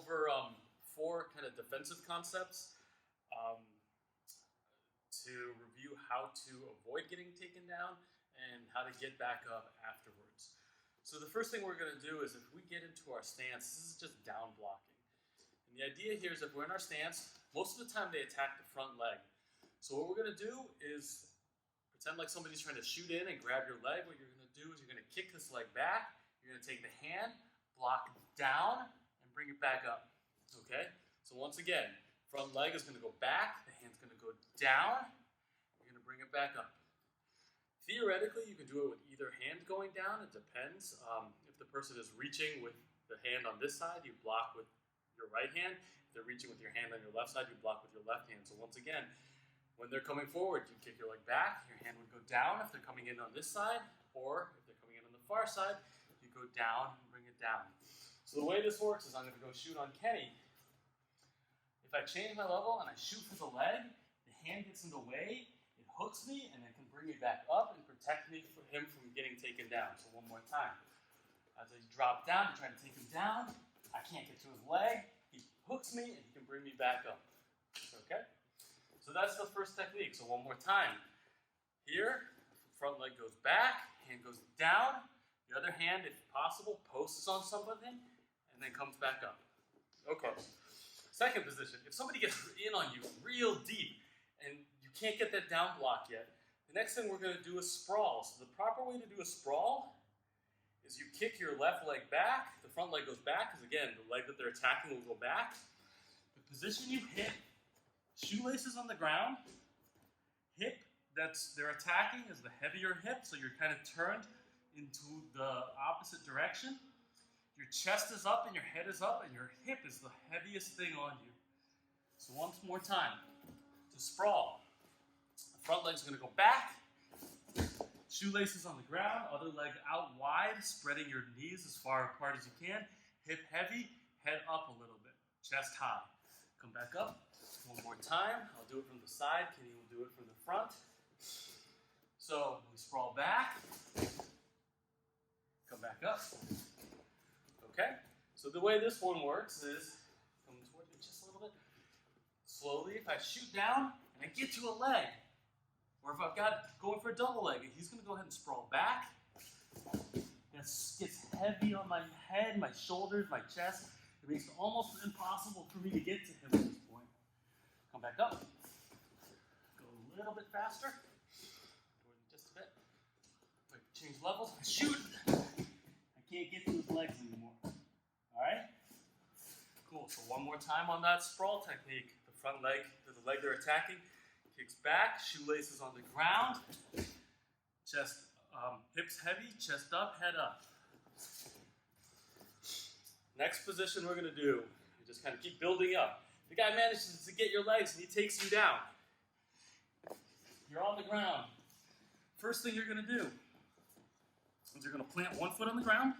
over 4 kind of defensive concepts to review how to avoid getting taken down and how to get back up afterwards. So the first thing we're going to do is if we get into our stance, this is just down blocking. And the idea here is if we're in our stance, most of the time they attack the front leg. So what we're going to do is pretend like somebody's trying to shoot in and grab your leg. What you're going to do is you're going to kick this leg back. You're going to take the hand, block down, and bring it back up. Okay? So once again, front leg is going to go back. The hand's going to go down. You're going to bring it back up. Theoretically, you can do it with either hand going down. It depends. If the person is reaching with the hand on this side, you block with your right hand. If they're reaching with your hand on your left side, you block with your left hand. So once again, when they're coming forward, you kick your leg back. Your hand would go down if they're coming in on this side, or if they're coming in on the far side, you go down and bring it down. So the way this works is I'm going to go shoot on Kenny. If I change my level and I shoot for the leg, the hand gets in the way, it hooks me, and it can bring me back up and protect me from him from getting taken down. So one more time. As I drop down to try to take him down, I can't get to his leg. He hooks me, and he can bring me back up. Okay? So that's the first technique. So one more time. Here, front leg goes back, hand goes down. The other hand, if possible, posts on something, and then comes back up. Okay. Second position. If somebody gets in on you real deep, and you can't get that down block yet, the next thing we're going to do is sprawl. So the proper way to do a sprawl is you kick your left leg back, the front leg goes back, because again, the leg that they're attacking will go back. The position you hit, shoelaces on the ground, hip that's they're attacking is the heavier hip, so you're kind of turned into the opposite direction. Your chest is up and your head is up, and your hip is the heaviest thing on you. So once more time, to sprawl. The front leg's going to go back, shoelaces on the ground, other leg out wide, spreading your knees as far apart as you can, hip heavy, head up a little bit, chest high. Come back up, one more time. I'll do it from the side, Kenny will do it from the front. So we sprawl back, come back up. Okay? So the way this one works is, come toward me just a little bit. Slowly, if I shoot down and I get to a leg, or if I've got going for a double leg, he's going to go ahead and sprawl back. It gets heavy on my head, my shoulders, my chest. It makes it almost impossible for me to get to him at this point. Come back up. Go a little bit faster. Just a bit. If I change levels, I shoot. I can't get to his legs anymore. Alright? Cool. So one more time on that sprawl technique. The front leg, the leg they're attacking, kicks back, shoelaces on the ground, chest, hips heavy, chest up, head up. Next position we're going to do, you just kind of keep building up. The guy manages to get your legs and he takes you down. You're on the ground. First thing you're going to do is you're going to plant one foot on the ground,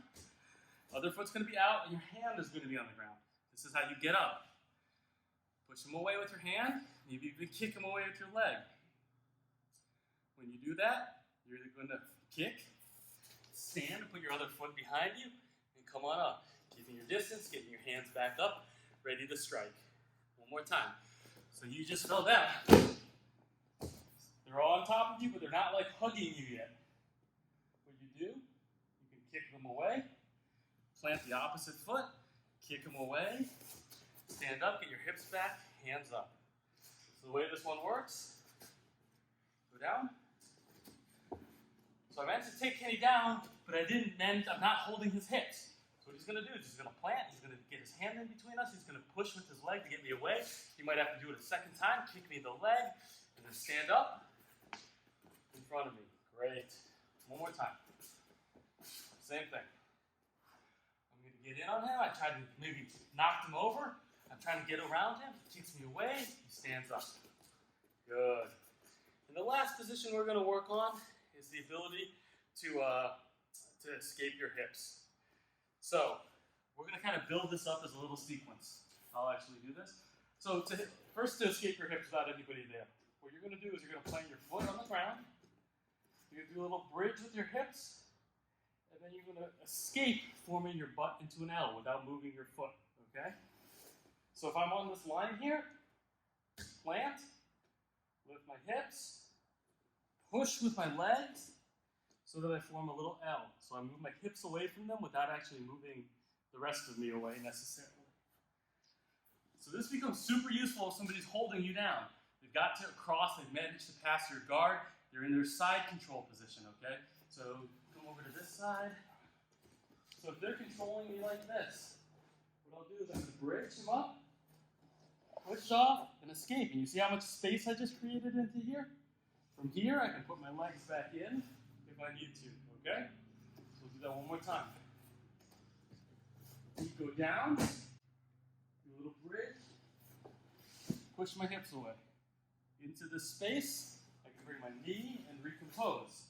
other foot's going to be out, and your hand is going to be on the ground. This is how you get up. Push him away with your hand, maybe even kick him away with your leg. When you do that, you're going to kick, stand, put your other foot behind you, and come on up. Keeping your distance, getting your hands back up, ready to strike. One more time. So you just fell down. They're all on top of you, but they're not like hugging you yet. What you do, you can kick them away, plant the opposite foot, kick them away, stand up, get your hips back, hands up. So the way this one works, go down. So I managed to take Kenny down, but I'm not holding his hips. So what he's going to do is he's going to plant, he's going to get his hand in between us, he's going to push with his leg to get me away. He might have to do it a second time, kick me in the leg, and then stand up in front of me. Great. One more time. Same thing. I'm going to get in on him, I try to maybe knock him over. I'm trying to get around him, he kicks me away, he stands up. Good. And the last position we're going to work on is the ability to escape your hips. So, we're going to kind of build this up as a little sequence. I'll actually do this. So, first to escape your hips without anybody there. What you're going to do is you're going to plant your foot on the ground. You're going to do a little bridge with your hips. And then you're going to escape forming your butt into an L without moving your foot. Okay? So if I'm on this line here, plant, lift my hips, push with my legs so that I form a little L. So I move my hips away from them without actually moving the rest of me away necessarily. So this becomes super useful if somebody's holding you down. They've got to cross, they've managed to pass your guard, they're in their side control position, okay? So come over to this side. So if they're controlling me like this, what I'll do is I'm going to bridge them up, push off, and escape. And you see how much space I just created into here? From here, I can put my legs back in if I need to, okay? So we'll do that one more time. Feet go down, do a little bridge, push my hips away. Into this space, I can bring my knee and recompose.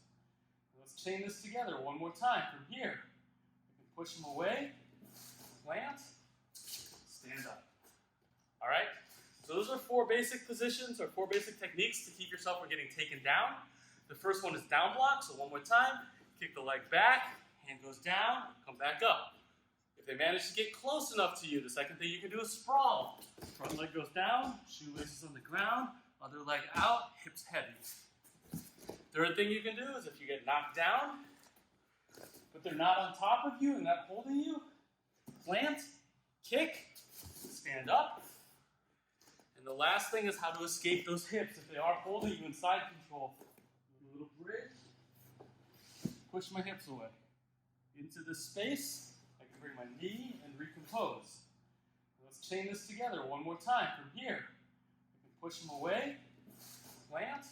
Let's chain this together one more time. From here, I can push them away, plant, stand up. All right? So those are 4 basic positions or 4 basic techniques to keep yourself from getting taken down. The first one is down block, so one more time. Kick the leg back, hand goes down, come back up. If they manage to get close enough to you, the second thing you can do is sprawl. Front leg goes down, shoelaces on the ground, other leg out, hips heavy. Third thing you can do is if you get knocked down, but they're not on top of you and not holding you, plant, kick, stand up. And the last thing is how to escape those hips. If they are holding you in side control, a little bridge, push my hips away. Into this space, I can bring my knee and recompose. Let's chain this together one more time. From here, I can push them away, plant,